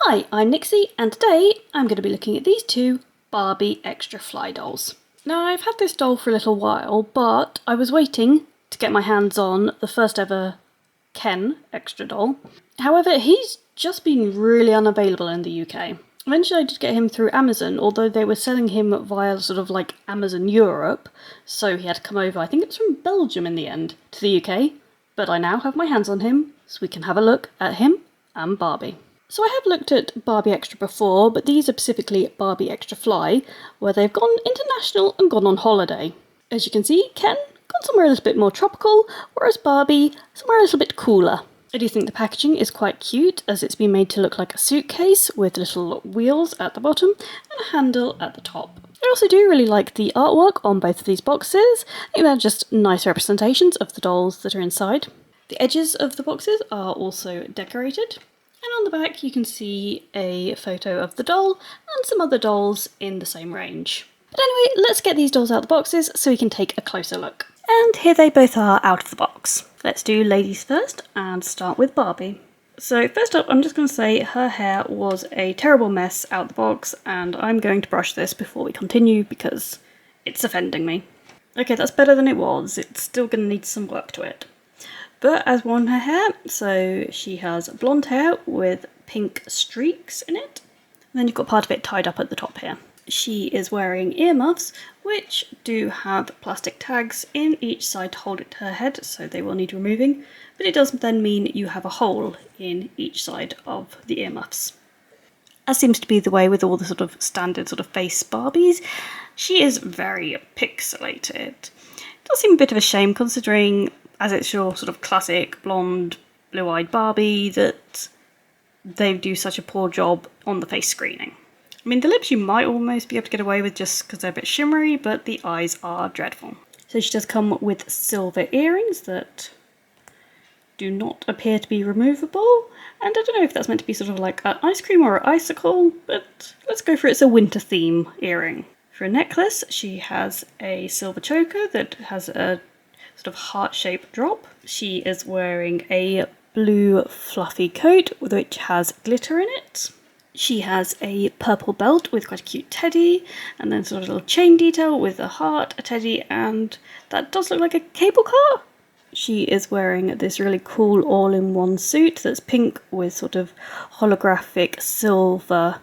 Hi, I'm Nixie, and today I'm going to be looking at these two Barbie Extra Fly dolls. Now, I've had this doll for a little while, but I was waiting to get my hands on the first ever Ken Extra doll. However, he's just been really unavailable in the UK. Eventually I did get him through Amazon, although they were selling him via sort of like Amazon Europe, so he had to come over, I think it was from Belgium in the end, to the UK, but I now have my hands on him, so we can have a look at him and Barbie. So I have looked at Barbie Extra before, but these are specifically Barbie Extra Fly, where they've gone international and gone on holiday. As you can see, Ken gone somewhere a little bit more tropical, whereas Barbie somewhere a little bit cooler. I do think the packaging is quite cute, as it's been made to look like a suitcase with little wheels at the bottom and a handle at the top. I also do really like the artwork on both of these boxes. I think they're just nice representations of the dolls that are inside. The edges of the boxes are also decorated. And on the back you can see a photo of the doll and some other dolls in the same range. But anyway, let's get these dolls out of the boxes so we can take a closer look. And here they both are out of the box. Let's do ladies first and start with Barbie. So first up, I'm just going to say her hair was a terrible mess out the box, and I'm going to brush this before we continue because it's offending me. Okay, that's better than it was. It's still going to need some work to it. But as one her hair, so she has blonde hair with pink streaks in it. And then you've got part of it tied up at the top here. She is wearing earmuffs, which do have plastic tags in each side to hold it to her head, so they will need removing. But it does then mean you have a hole in each side of the earmuffs. As seems to be the way with all the sort of standard sort of face Barbies, she is very pixelated. It does seem a bit of a shame considering, as it's your sort of classic blonde, blue-eyed Barbie, that they do such a poor job on the face screening. I mean, the lips you might almost be able to get away with just because they're a bit shimmery, but the eyes are dreadful. So she does come with silver earrings that do not appear to be removable. And I don't know if that's meant to be sort of like an ice cream or an icicle, but let's go for it. It's a winter theme earring. For a necklace, she has a silver choker that has a sort of heart-shaped drop. She is wearing a blue fluffy coat which has glitter in it. She has a purple belt with quite a cute teddy, and then sort of a little chain detail with a heart, a teddy, and that does look like a cable car. She is wearing this really cool all-in-one suit that's pink with sort of holographic silver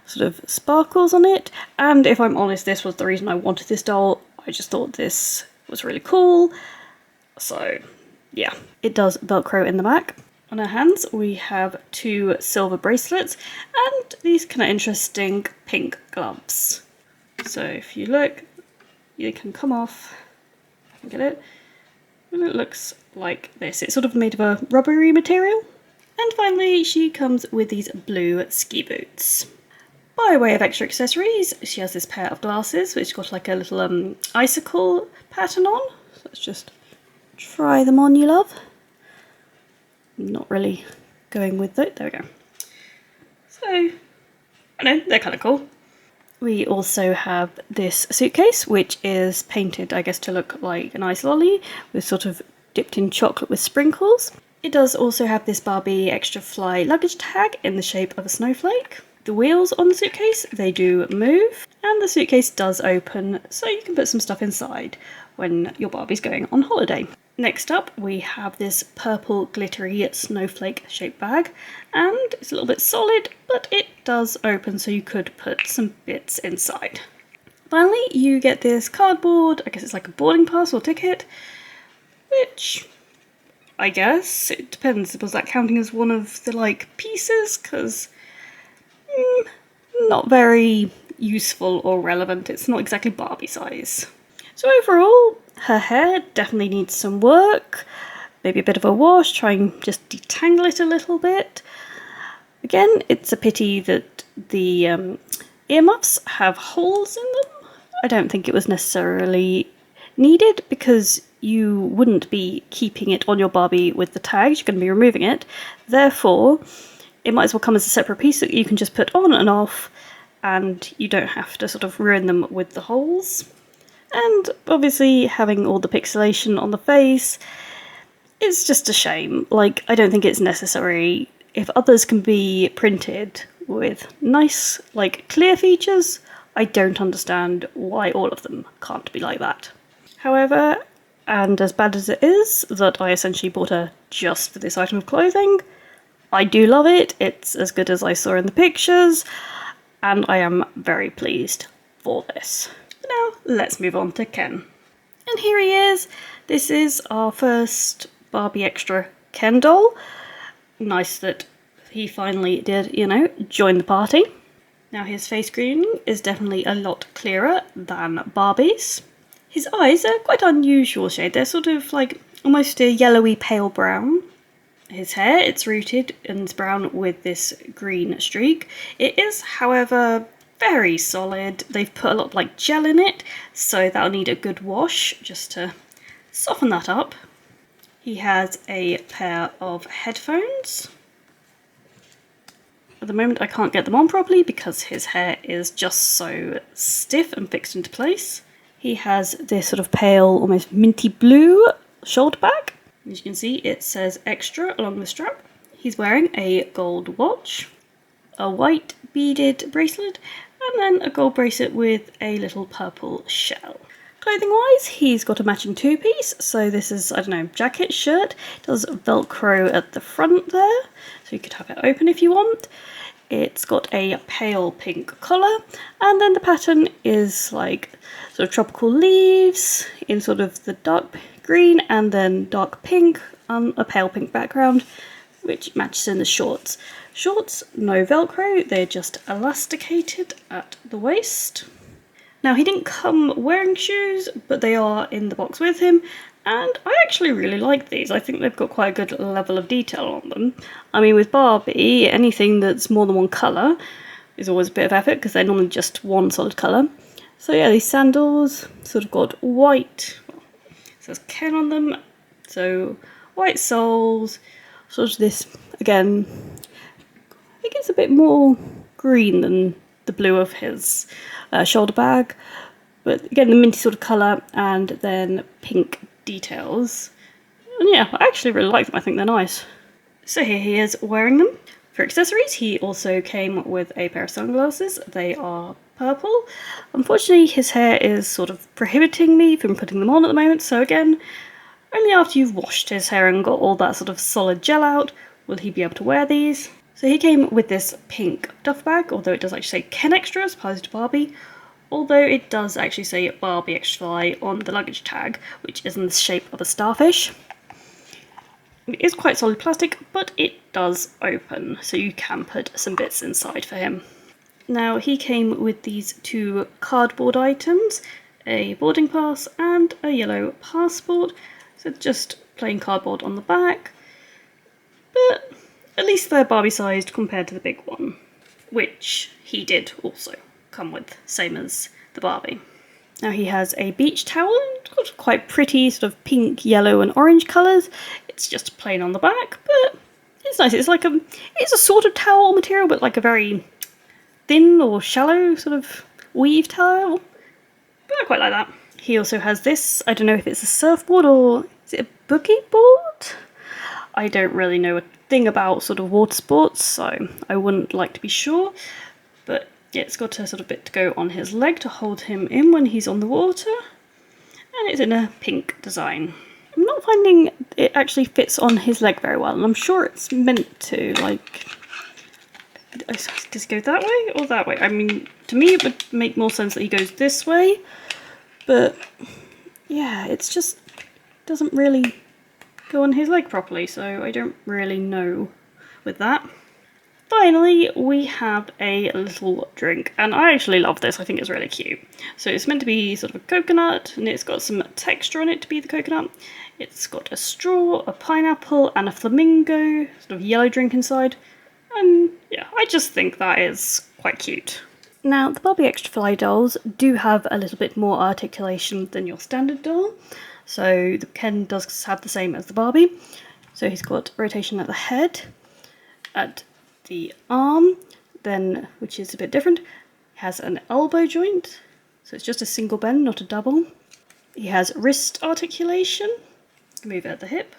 sort of sparkles on it. And if I'm honest, this was the reason I wanted this doll. I just thought this was really cool. So yeah, it does Velcro in the back. On her hands we have two silver bracelets and these kind of interesting pink gloves. So if you look, they can come off, get it, and it looks like this. It's sort of made of a rubbery material. And finally she comes with these blue ski boots. By way of extra accessories, she has this pair of glasses which got like a little icicle pattern on. So let's just try them on, you love. Not really going with it. There we go. So, I know, they're kind of cool. We also have this suitcase, which is painted, I guess, to look like an ice lolly, with sort of dipped in chocolate with sprinkles. It does also have this Barbie Extra Fly luggage tag in the shape of a snowflake. The wheels on the suitcase, they do move, and the suitcase does open, so you can put some stuff inside when your Barbie's going on holiday. Next up, we have this purple glittery snowflake shaped bag, and it's a little bit solid, but it does open so you could put some bits inside. Finally, you get this cardboard, I guess it's like a boarding pass or ticket, which I guess it depends. Was that counting as one of the like pieces? Because not very useful or relevant. It's not exactly Barbie size. So overall, her hair definitely needs some work, maybe a bit of a wash, try and just detangle it a little bit. Again, it's a pity that the earmuffs have holes in them. I don't think it was necessarily needed because you wouldn't be keeping it on your Barbie with the tags, you're going to be removing it. Therefore, it might as well come as a separate piece that you can just put on and off, and you don't have to sort of ruin them with the holes. And obviously having all the pixelation on the face is just a shame. Like, I don't think it's necessary. If others can be printed with nice, like, clear features. I don't understand why all of them can't be like that. However, and as bad as it is that I essentially bought her just for this item of clothing, I do love it. It's as good as I saw in the pictures, and I am very pleased for this. Now, let's move on to Ken. And here he is. This is our first Barbie Extra Ken doll. Nice that he finally did, you know, join the party. Now his face screening is definitely a lot clearer than Barbie's. His eyes are quite unusual shade. They're sort of like almost a yellowy pale brown. His hair, it's rooted and it's brown with this green streak. It is, however, very solid. They've put a lot of like gel in it, so that'll need a good wash just to soften that up. He has a pair of headphones. At the moment I can't get them on properly because his hair is just so stiff and fixed into place. He has this sort of pale, almost minty blue shoulder bag. As you can see, it says Extra along the strap. He's wearing a gold watch, a white beaded bracelet, and then a gold bracelet with a little purple shell. Clothing wise, he's got a matching two-piece, so this is, I don't know, jacket, shirt. It does Velcro at the front there, so you could have it open if you want. It's got a pale pink collar, and then the pattern is like sort of tropical leaves in sort of the dark green and then dark pink on a pale pink background, which matches in the shorts. Shorts, no Velcro, they're just elasticated at the waist. Now he didn't come wearing shoes, but they are in the box with him, and I actually really like these. I think they've got quite a good level of detail on them. I mean, with Barbie, anything that's more than one colour is always a bit of effort because they're normally just one solid colour. So yeah, these sandals sort of got white, it says Ken on them, so white soles, sort of this, again, I think it's a bit more green than the blue of his shoulder bag, but again the minty sort of colour and then pink details. And yeah, I actually really like them, I think they're nice. So here he is wearing them. For accessories, he also came with a pair of sunglasses. They are purple. Unfortunately, his hair is sort of prohibiting me from putting them on at the moment, so again, only after you've washed his hair and got all that sort of solid gel out will he be able to wear these. So he came with this pink duff bag, although it does actually say Ken Extra as opposed to Barbie, although it does actually say Barbie Extra Fly on the luggage tag, which is in the shape of a starfish. It is quite solid plastic, but it does open, so you can put some bits inside for him. Now he came with these two cardboard items, a boarding pass and a yellow passport, so just plain cardboard on the back, but at least they're Barbie sized compared to the big one, which he did also come with, same as the Barbie. Now he has a beach towel, it's got quite pretty sort of pink, yellow and orange colours. It's just plain on the back, but it's nice. It's like it's a sort of towel material, but like a very thin or shallow sort of weave towel. But I quite like that. He also has this, I don't know if it's a surfboard or is it a boogie board? I don't really know a thing about sort of water sports, so I wouldn't like to be sure, but yeah, it's got a sort of bit to go on his leg to hold him in when he's on the water, and it's in a pink design. I'm not finding it actually fits on his leg very well, and I'm sure it's meant to, like, does he go that way or that way? I mean, to me it would make more sense that he goes this way, but yeah, it's just doesn't really go on his leg properly, so I don't really know with that. Finally, we have a little drink, and I actually love this. I think it's really cute. So it's meant to be sort of a coconut, and it's got some texture on it to be the coconut. It's got a straw, a pineapple, and a flamingo, sort of yellow drink inside. And yeah, I just think that is quite cute. Now, the Barbie Extra Fly dolls do have a little bit more articulation than your standard doll. So the Ken does have the same as the Barbie. So he's got rotation at the head, at the arm, then, which is a bit different, has an elbow joint, so it's just a single bend, not a double. He has wrist articulation, move at the hip,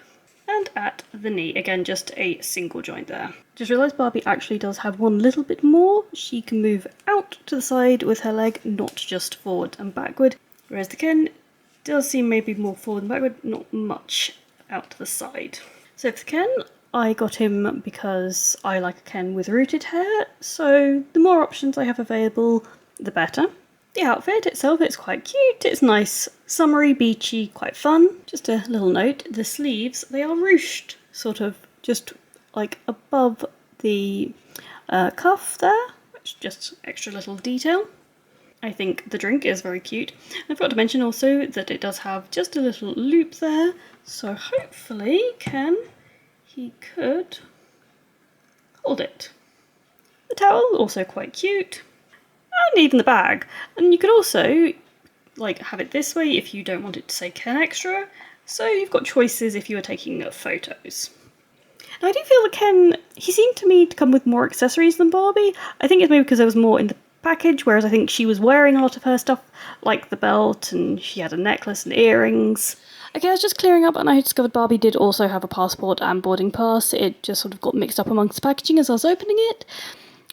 and at the knee. Again, just a single joint there. Just realised Barbie actually does have one little bit more. She can move out to the side with her leg, not just forward and backward. Whereas the Ken does seem maybe more forward and backward, not much out to the side. So for the Ken, I got him because I like a Ken with rooted hair, so the more options I have available, the better. The outfit itself, it's quite cute, it's nice, summery, beachy, quite fun. Just a little note, the sleeves, they are ruched, sort of just like above the cuff there, which is just extra little detail. I think the drink is very cute. I forgot to mention also that it does have just a little loop there, so hopefully he could hold it. The towel, also quite cute. And even the bag. And you could also like have it this way if you don't want it to say Ken Extra. So you've got choices if you are taking photos. Now I do feel that Ken, he seemed to me to come with more accessories than Barbie. I think it's maybe because there was more in the package, whereas I think she was wearing a lot of her stuff, like the belt, and she had a necklace and earrings. Okay, I was just clearing up and I discovered Barbie did also have a passport and boarding pass. It just sort of got mixed up amongst the packaging as I was opening it.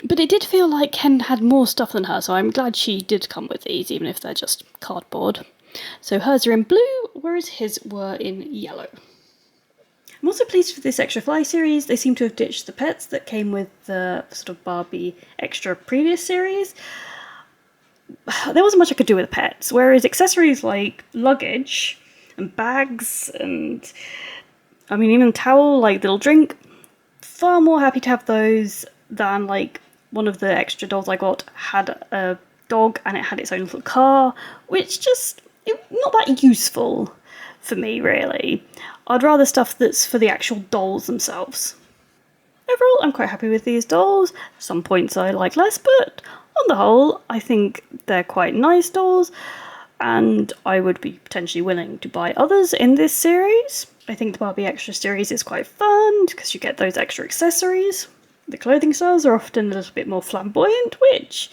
But it did feel like Ken had more stuff than her, so I'm glad she did come with these, even if they're just cardboard. So hers are in blue, whereas his were in yellow. I'm also pleased with this Extra Fly series. They seem to have ditched the pets that came with the sort of Barbie Extra previous series. There wasn't much I could do with pets, whereas accessories like luggage and bags and, I mean, even towel, like little drink, far more happy to have those than like one of the extra dolls I got had a dog and it had its own little car, which just, not that useful for me really. I'd rather stuff that's for the actual dolls themselves. Overall, I'm quite happy with these dolls. Some points I like less, but on the whole, I think they're quite nice dolls, and I would be potentially willing to buy others in this series. I think the Barbie Extra series is quite fun because you get those extra accessories. The clothing styles are often a little bit more flamboyant, which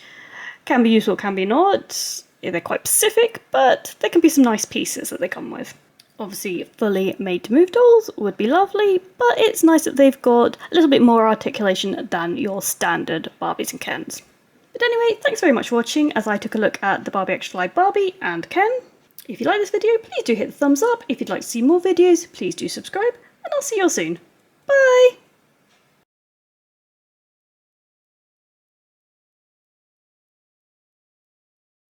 can be useful, can be not. They're quite specific, but there can be some nice pieces that they come with. Obviously, fully made-to-move dolls would be lovely, but it's nice that they've got a little bit more articulation than your standard Barbies and Kens. But anyway, thanks very much for watching as I took a look at the Barbie Extra Fly Barbie and Ken. If you like this video, please do hit the thumbs up. If you'd like to see more videos, please do subscribe, and I'll see you all soon. Bye!